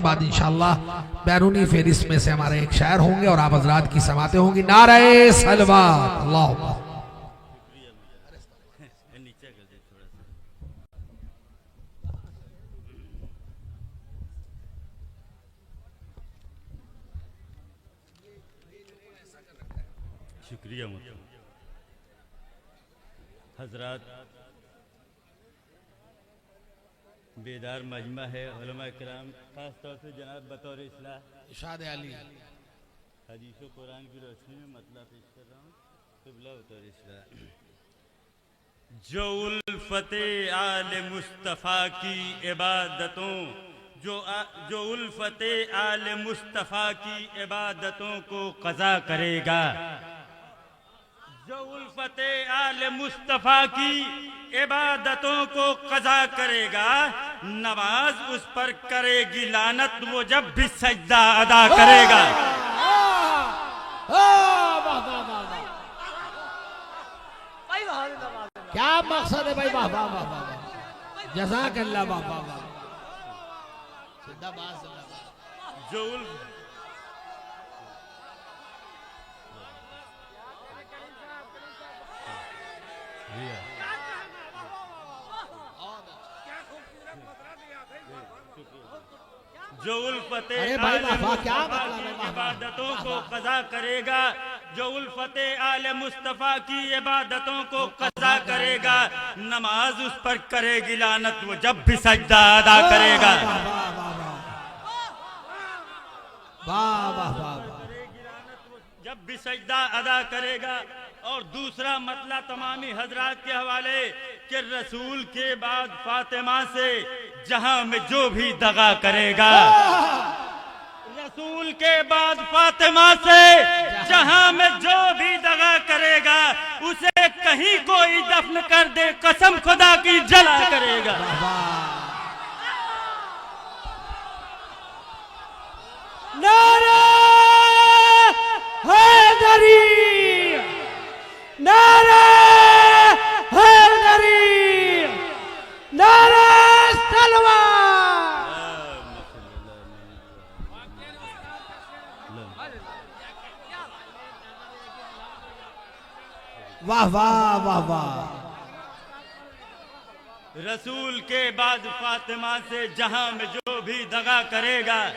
बाद इंशाअल्लाह बैरूनी फेरिस में से हमारे एक शायर होंगे और आप हजरात की समातें होंगी। नारे सलवात अल्लाह। शुक्रिया हजरात, बेदार मजमा है उलमा किराम, खास तौर से जनाब बतौर इस्लाह इरशाद अली हदीस व कुरान की रोशनी में मतलब पेश कर रहा हूँ। क़िबला बतौर इस्लाह, जो उल्फते आले मुस्तफ़ा की इबादतों जो उल्फते आले मुस्तफ़ा की इबादतों को क़ज़ा करेगा, जो उल्फते आले मुस्तफ़ा की इबादतों को क़ज़ा करेगा, नमाज उस पर करेगी लानत वो जब भी सजदा अदा करेगा। क्या मकसद है भाई? वाह वाह वाह वाह, जज़ाकल्लाह, वाह वाह वाह, जिंदाबाद जिंदाबाद। जो जो उल्फते इबादतों को क़ज़ा करेगा, जो उल्फते आले मुस्तफ़ा की इबादतों को क़ज़ा करेगा, नमाज उस पर करेगी लानत वो जब भी सजदा अदा करेगा। जब भी सजदा अदा करेगा। और दूसरा मतला तमामी हजरात के हवाले कि रसूल के बाद फातिमा से जहां में जो भी दगा करेगा, रसूल के बाद फातिमा से जहां में जो भी दगा करेगा, उसे कहीं कोई दफन कर दे कसम खुदा की जला करेगा। नारे हैदरी, नारे हैदरी, नारे तलवार। वाह वाह वाह वाह। रसूल के बाद फातिमा से जहां में जो भी दगा करेगा,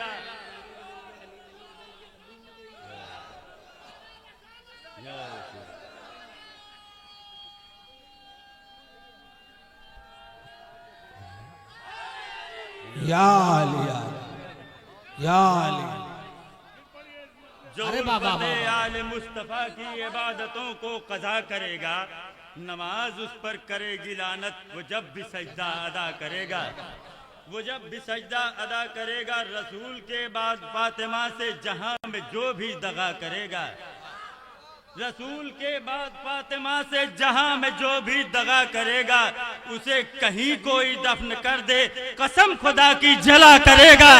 या अली या अली। जो आले मुस्तफ़ा की इबादतों को क़ज़ा करेगा, नमाज उस पर करेगी लानत वो जब भी सजदा अदा करेगा, वो जब भी सजदा अदा करेगा। रसूल के बाद फातिमा से जहां में जो भी दगा करेगा, रसूल के बाद फातिमा से जहां में जो भी दगा करेगा, उसे कहीं कोई दफन कर दे कसम खुदा की जला करेगा।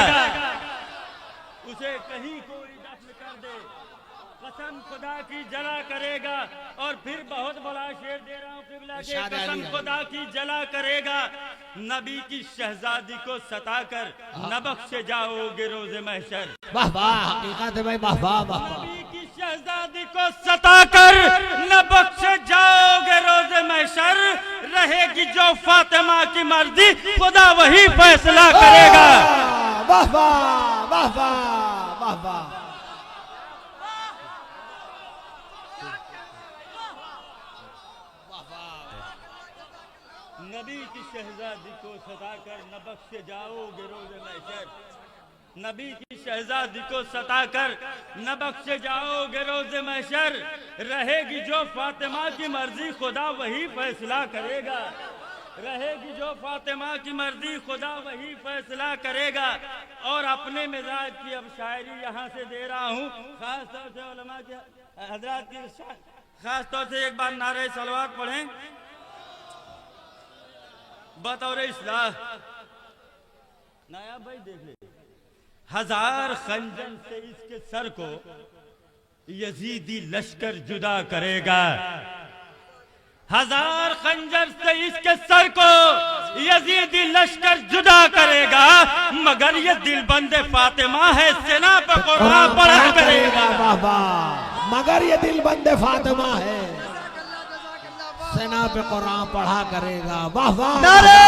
उसे कहीं कोई दफन कर दे कसम खुदा की जला करेगा। और फिर बहुत बड़ा शेर दे रहा हूँ क़िबला के, कसम खुदा की जला करेगा। नबी की शहजादी को सताकर न बख्शे जाओगे रोज़े महशर। वाह वाह, हकीकत है भाई, वाह वाह वाह। नबी की शहजादी को सताकर न बख्शे जाओगे रोज़े महशर, रहेगी जो फातिमा की मर्जी खुदा वही फैसला करेगा। वाह वाह वाह वाह वाह वाह। नबी की शहजादी को सताकर न बख्शे जाओगे रोज़े महशर, नबी की शहजादी को सताकर न बख्शे जाओगे रोज़े महशर, रहेगी जो फातिमा की मर्जी खुदा वही फैसला करेगा, रहेगी जो फातिमा की मर्जी खुदा वही फैसला करेगा। और अपने मिजाज की अब शायरी यहाँ से दे रहा हूँ, खास तौर से उलमा के हजरात की खास तौर से एक बार नारे सलवात पढ़ें बतौर इस्लाह। नायाब भाई देख ले, हजार खंजर से इसके सर को यजीदी लश्कर जुदा करेगा, हजार खंजर से इसके सर को यजीदी लश्कर जुदा करेगा, मगर ये दिलबंद फातिमा है, सेना पर कुरान पढ़ा करेगा। बाबा मगर ये दिल बंदे फातिमा है, सेना पे कुरान पढ़ा करेगा। वाह वाह। नारे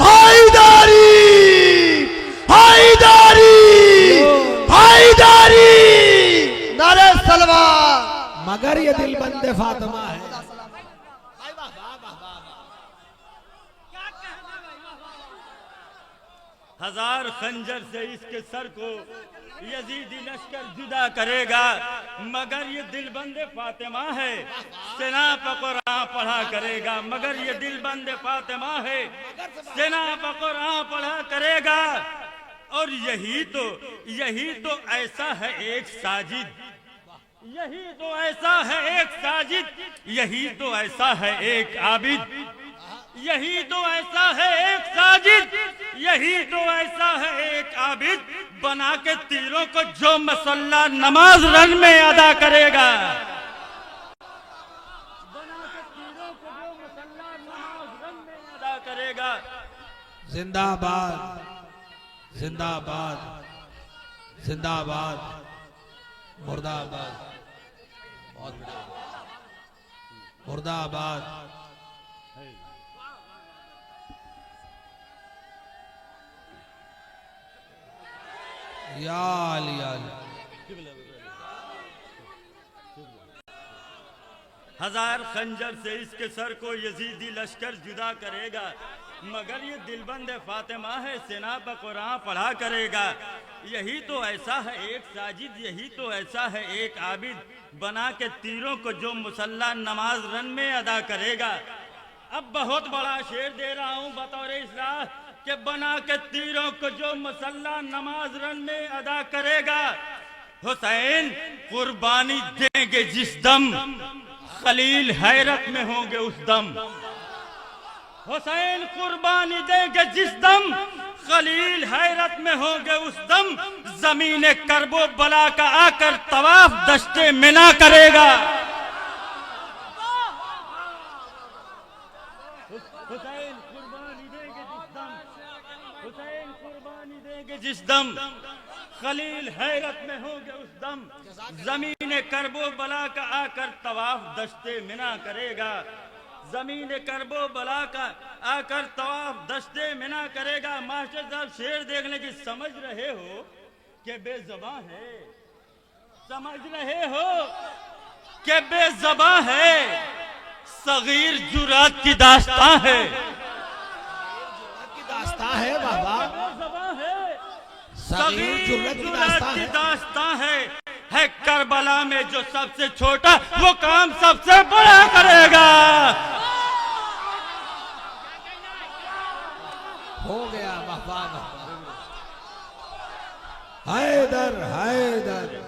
हैदरी हैदरी हैदरी, नारे सलवार। मगर ये दिल बंदे फातिमा है। हजार खंजर से इसके सर को यजीदी लश्कर जुदा करेगा, मगर ये दिलबंद फातिमा है, सेना पर कुरान पढ़ा करेगा। मगर ये दिलबंद फातिमा है, सेना पर कुरान पढ़ा करेगा। और यही तो ऐसा है एक साजिद, यही तो ऐसा है एक साजिद, यही तो ऐसा है एक आबिद, यही तो ऐसा है एक साजिद, यही तो ऐसा है एक आबिद, बना के तीरों को जो मसल्ला नमाज रन में अदा करेगा, बना के तीरों को जो मसल्ला नमाज रन में अदा करेगा। जिंदाबाद जिंदाबाद जिंदाबाद, मुर्दाबाद, बहुत बढ़िया, मुर्दाबाद। याल याल। हजार खंजर से इसके सर को यजीदी लश्कर जुदा करेगा, मगर ये दिलबंद फातिमा है, सेना पर कुरान पढ़ा करेगा। यही तो ऐसा है एक साजिद, यही तो ऐसा है एक आबिद, बना के तीरों को जो मुसल्ला नमाज रन में अदा करेगा। अब बहुत बड़ा शेर दे रहा हूँ बतौर इस्लाह के बना के तीरों को जो मुसल्ला नमाज रन में अदा करेगा। हुसैन कुर्बानी देंगे जिस दम, खलील हैरत में होंगे उस दम। हुसैन कुर्बानी देंगे जिस दम, खलील हैरत में होंगे उस दम, जमीन करबो बला का आकर तवाफ दश्ते मिना करेगा। हुसैन कुर्बानी देंगे जिस दम, हुसैन कुर्बानी देंगे जिस दम, खलील हैरत में होंगे उस दम, जमीन करबो बला का आकर तवाफ दश्ते मिना करेगा। जमीन करबो बला का आकर तवाफ दश्ते मिना करेगा। मास्टर साहब शेर देखने की समझ रहे हो कि बेज़बां है, समझ रहे हो कि बेज़बां है, सगीर जुरात की दास्तां है, दास्तां है बाबा, बेज़बां है, सगीर जुरात की दास्तां है करबला में जो सबसे छोटा वो काम सबसे बड़ा करेगा। हो गया बाबा। हैदर हैदर,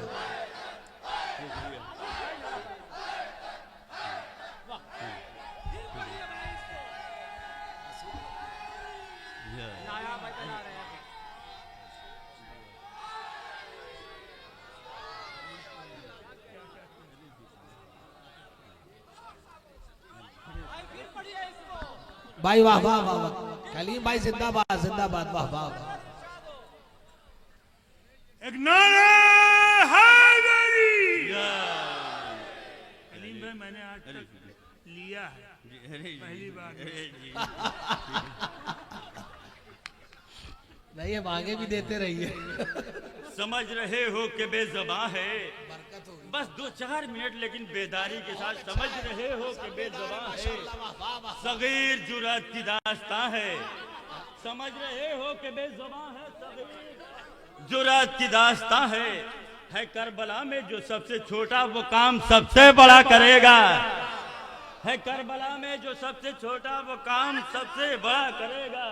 भाई वाह वाह वाह वाह, कलीम भाई जिंदाबाद जिंदाबाद, वाह वाह। एक नारा हैदरी। कलीम भाई मैंने आज तक लिया है, पहली बार नहीं, ये आगे भी देते रहिए। समझ रहे हो कि बेज़बां है, बस 2-4 मिनट लेकिन बेदारी के साथ समझ रहे हो कि बेज़बां है, सगीर जुरात की दास्तां है, समझ रहे हो कि बेज़बां है, सगीर जुरात की दास्तां है करबला में जो सबसे छोटा वो काम सबसे बड़ा करेगा, है करबला में जो सबसे छोटा वो काम सबसे बड़ा करेगा,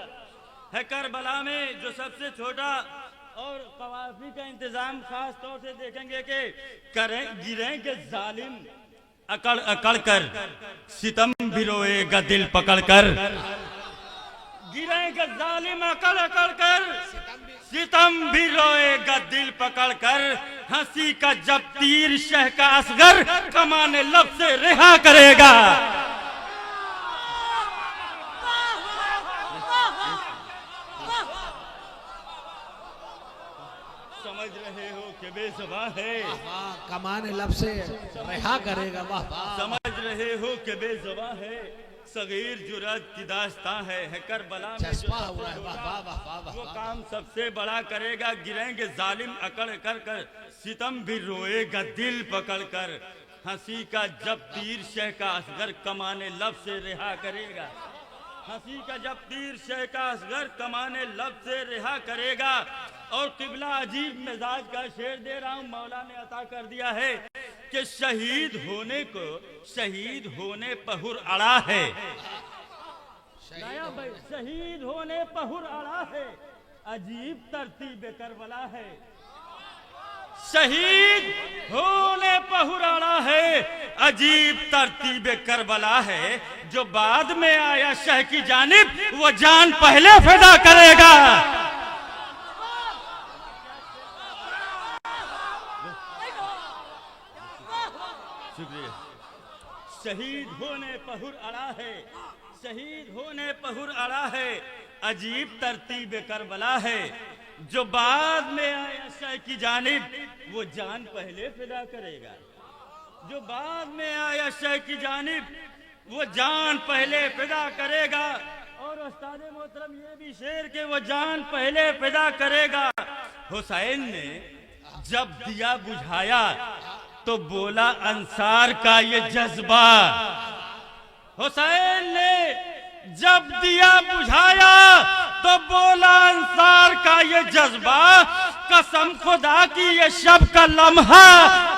है करबला में जो सबसे छोटा। और कवाफी का इंतजाम खास तौर से देखेंगे कि गिरेंगे जालिम अकड़ अकड़ कर, सितम भी रोएगा दिल पकड़ कर, गिरेंगे जालिम अकड़ अकड़ कर, सितम भी रोएगा दिल पकड़कर, हंसी का जब तीर शह का असगर कमाने लब से रिहा करेगा। समझ रहे हो कि बेजुबान है, कमाने लब से रिहा करेगा। वाह वाह। समझ रहे हो कि बेजुबान है, सगीर जुरत की दास्तां है करबला में चश्मा हुआ है। वाह वाह वाह वाह वो वाह। काम सबसे बड़ा करेगा। गिरेंगे जालिम अकड़ कर कर, सितम भी रोएगा दिल पकड़ कर, हंसी का जब तीर शह का असगर कमाने लब से रिहा करेगा। हंसी का जब तीर शह का असगर कमाने लब से रिहा करेगा। और किबला अजीब मिजाज का शेर दे रहा हूँ, मौला ने अता कर दिया है कि शहीद होने को शहीद होने पहुर अड़ा है। शहीद होने पहुर अड़ा है, अजीब तरतीब करबला है। शहीद होने पहुर अड़ा है, अजीब तरतीब करबला है। जो बाद में आया शह की जानिब, वो जान पहले फिदा करेगा। शुक्रिया। शहीद होने पहुर अड़ा है, शहीद होने पहुर अड़ा है, अजीब तरतीब करबला है। जो बाद में आया शह की जानिब, वो जान पहले फिदा करेगा। जो बाद में आया शह की जानिब, वो जान पहले फिदा करेगा। और उस्ताद मोहतरम ये भी शेर के वो जान पहले फिदा करेगा। हुसैन ने जब दिया बुझाया तो बोला अंसार का ये जज्बा। हुसैन ने जब दिया बुझाया तो बोला अंसार का ये जज्बा। कसम खुदा की ये शब का लम्हा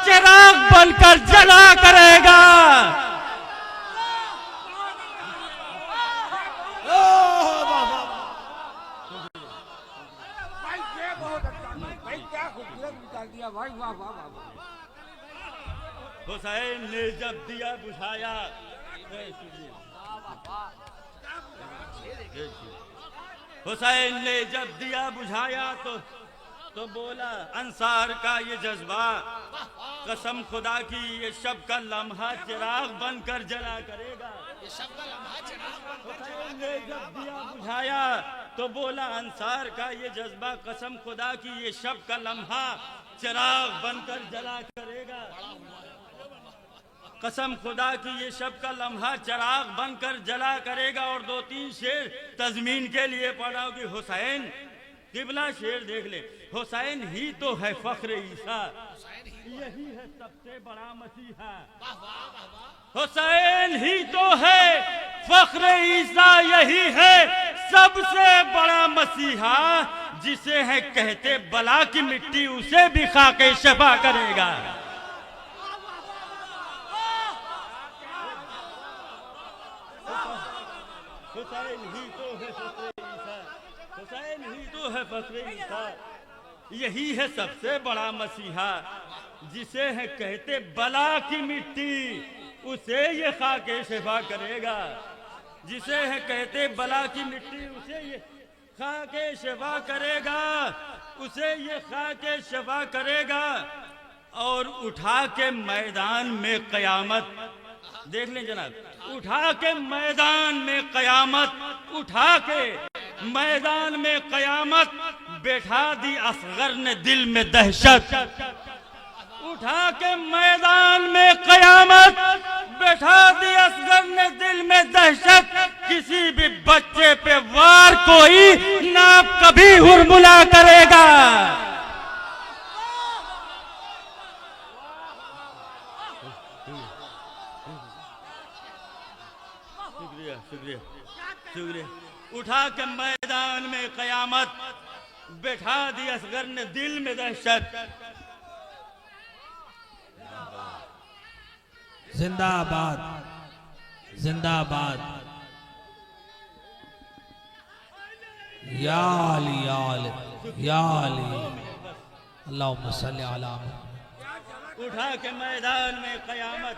चिराग बनकर जला करेगा। हुसैन ने जब दिया बुझाया, हुसैन ने जब दिया बुझाया तो बोला अंसार का ये जज्बा। कसम खुदा की ये शब का लम्हा चिराग बनकर जला करेगा। हुसैन ने जब दिया बुझाया तो बोला अंसार का ये जज्बा। कसम खुदा की ये शब का लम्हा चिराग बनकर जला करेगा। कसम खुदा की ये शब का लम्हा चिराग बनकर जला करेगा। और दो तीन शेर तजमीन के लिए पढ़ा कि हुसैन, किबला शेर देख ले, हुसैन ही तो है फख्र ईसा, यही है सबसे बड़ा मसीहा। हुसैन ही तो है फख्र ईसा, यही है सबसे बड़ा मसीहा। जिसे है कहते बला की मिट्टी, उसे भी खाके शफा करेगा। हुसैन ही तो है फख्र ईसा, हुसैन ही तो है फख्र ईसा, यही है सबसे बड़ा मसीहा। जिसे है कहते बला की मिट्टी, उसे ये खाके शफा करेगा। जिसे है कहते बला की मिट्टी, उसे ये खाके शफा करेगा। उसे ये खाके शफा करेगा। और उठा के मैदान में कयामत, देख लें जनाब, उठा के मैदान में कयामत, उठा के मैदान में कयामत, बैठा दी असगर ने दिल में दहशत। उठा के मैदान में कयामत, बैठा दी असगर ने दिल में दहशत। किसी भी बच्चे पे वार कोई ना कभी हुरमुला करेगा। शुक्रिया शुक्रिया शुक्रिया। उठा के मैदान में कयामत, बैठा दी असगर ने दिल में दहशत। जिंदाबाद जिंदाबाद। या अली या अली या अली, अल्लाहुम्मा सल्ली अला मुहम्मद। उठा के मैदान में कयामत,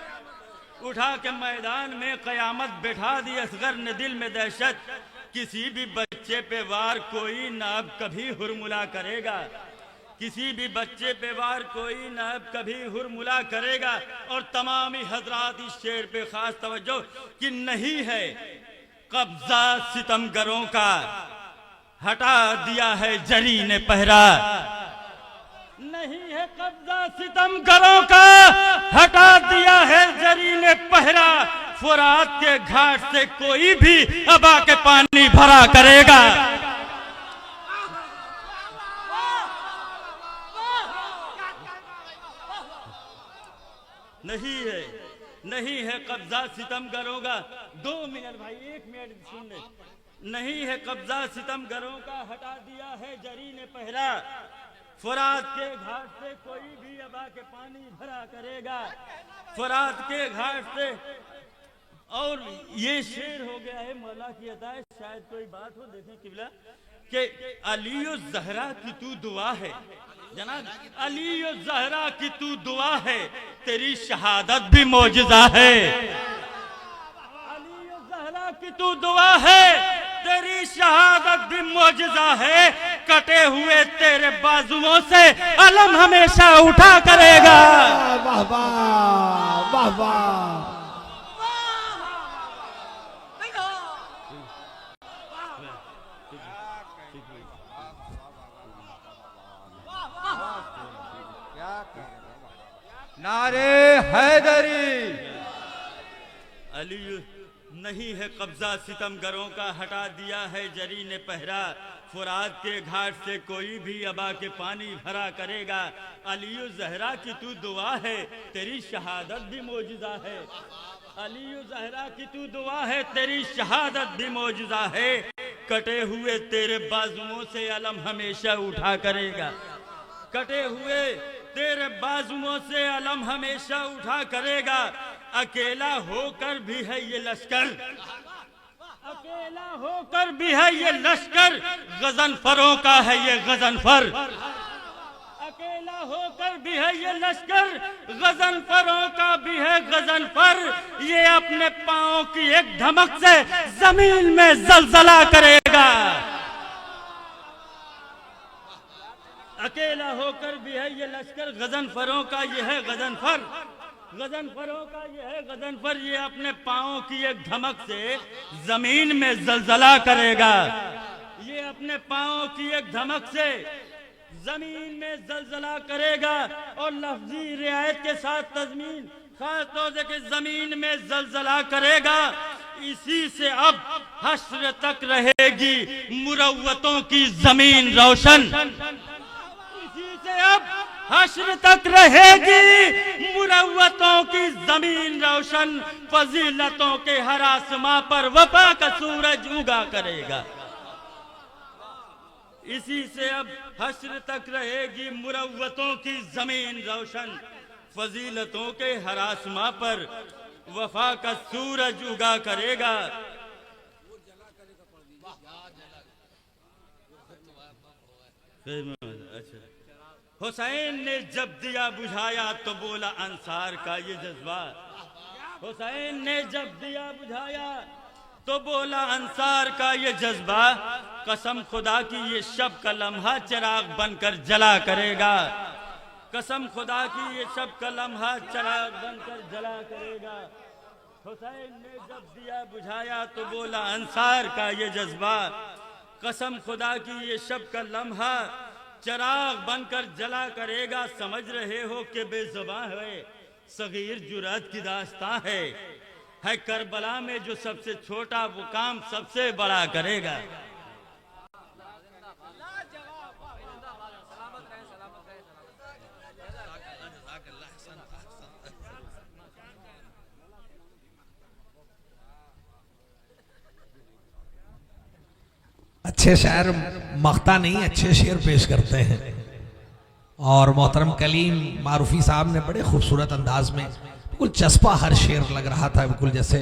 उठा के मैदान में कयामत, बैठा दी असगर ने दिल में दहशत। किसी भी बच्चे पे वार कोई ना अब कभी हुरमुला करेगा, किसी भी बच्चे पे वार कोई ना अब कभी हुरमुला करेगा। और तमामी हजरात इस शेर पे खास तवज्जो कि नहीं है कब्जा सितमगरों का, हटा दिया है जरी ने पहरा। नहीं है कब्जा सितमगरों का, हटा दिया है जरी ने पहरा। फुरात के घाट से कोई भी अबा के पानी भरा करेगा। नहीं है कब्जा सितमगरों का। 2 मिनट भाई, 1 मिनट सुन ले। नहीं है कब्जा सितमगरों का, हटा दिया है जरी ने पहरा। फुरात के घाट से कोई भी अबा के पानी भरा करेगा, फुरात के घाट से। और ये शेर हो गया है मौला की अता है, शायद कोई बात हो। देखें किबला कि अली ज़हरा की तू दुआ है जनाब, अली ज़हरा की तू दुआ है, तेरी शहादत भी मौजज़ा है। अली ज़हरा की तू दुआ है, तेरी शहादत भी मौजज़ा है। कटे हुए तेरे बाजुओं से अलम हमेशा उठा करेगा। वाह वाह वाह वाह। नारे हैदरी। अली नहीं है कब्जा सितमगरों का, हटा दिया है जरी ने पहरा। फुरात के घाट से कोई भी अबा के पानी भरा करेगा। अली ज़हरा की तू दुआ है, तेरी शहादत भी मौजज़ा है। अली ज़हरा की तू दुआ है, तेरी शहादत भी मौजज़ा है। कटे हुए तेरे बाजुओं से अलम हमेशा उठा करेगा, कटे हुए तेरे बाजुओं से अलम हमेशा उठा करेगा। अकेला होकर भी है ये लश्कर, अकेला होकर भी है ये लश्कर, गजनफरों का है ये गजनफर। अकेला होकर भी है ये लश्कर, गजनफरों का भी है गजनफर। ये अपने पांव की एक धमक से जमीन में जलजला करेगा। अकेला होकर भी है ये लश्कर, गजनफरों का ये है गजनफर, गजनफरों का ये है गजनफर। ये अपने पांव की एक धमक से जमीन में जलजला करेगा। ये अपने पांव की एक धमक से जमीन में जलजला करेगा। और लफ्जी रियायत के साथ तज़मीन खास तौर से कि जमीन में जलजला करेगा। इसी से अब हश्र तक रहेगी मुरव्वतों की जमीन रोशन, इसी से अब हश्र तक रहेगी मुरव्वतों की जमीन रोशन। फजीलतों के हर आसमां पर वफा का सूरज उगा करेगा। इसी से अब हश्र तक रहेगी मुरव्वतों की जमीन रोशन। फजीलतों के हर आसमां पर वफा का सूरज उगा करेगा। अच्छा, हुसैन ने जब दिया बुझाया तो बोला अंसार का ये जज्बा। हुसैन ने जब दिया बुझाया तो बोला अंसार का ये जज्बा। कसम खुदा की ये शब का लम्हा चिराग बनकर जला करेगा। कसम खुदा की ये शब का लम्हा चिराग बनकर जला करेगा। हुसैन ने जब दिया बुझाया तो बोला अंसार का ये जज्बा। कसम खुदा की ये शब का लम्हा चिराग बनकर जला करेगा। समझ रहे हो कि बेज़ुबान है, सगीर जुरात की दास्तां है करबला में जो सबसे छोटा वो काम सबसे बड़ा करेगा। अच्छे शायर मख्ता नहीं, अच्छे शेर पेश करते हैं। और मोहतरम कलीम मारूफी साहब ने बड़े खूबसूरत अंदाज में, बिल्कुल चस्पा हर शेर लग रहा था, बिल्कुल जैसे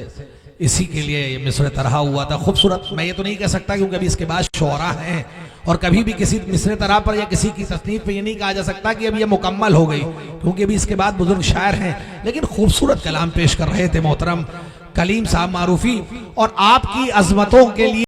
इसी के लिए ये मिसरे तरह हुआ था। खूबसूरत मैं ये तो नहीं कह सकता क्योंकि अभी इसके बाद शोरा हैं और कभी भी किसी मिसरे तरह पर या किसी की तसनीफ पे ये नहीं कहा जा सकता कि अब ये मुकम्मल हो गई, क्योंकि अभी इसके बाद बुजुर्ग शायर हैं। लेकिन खूबसूरत कलाम पेश कर रहे थे मोहतरम कलीम साहब मारूफी, और आपकी अजमतों के लिए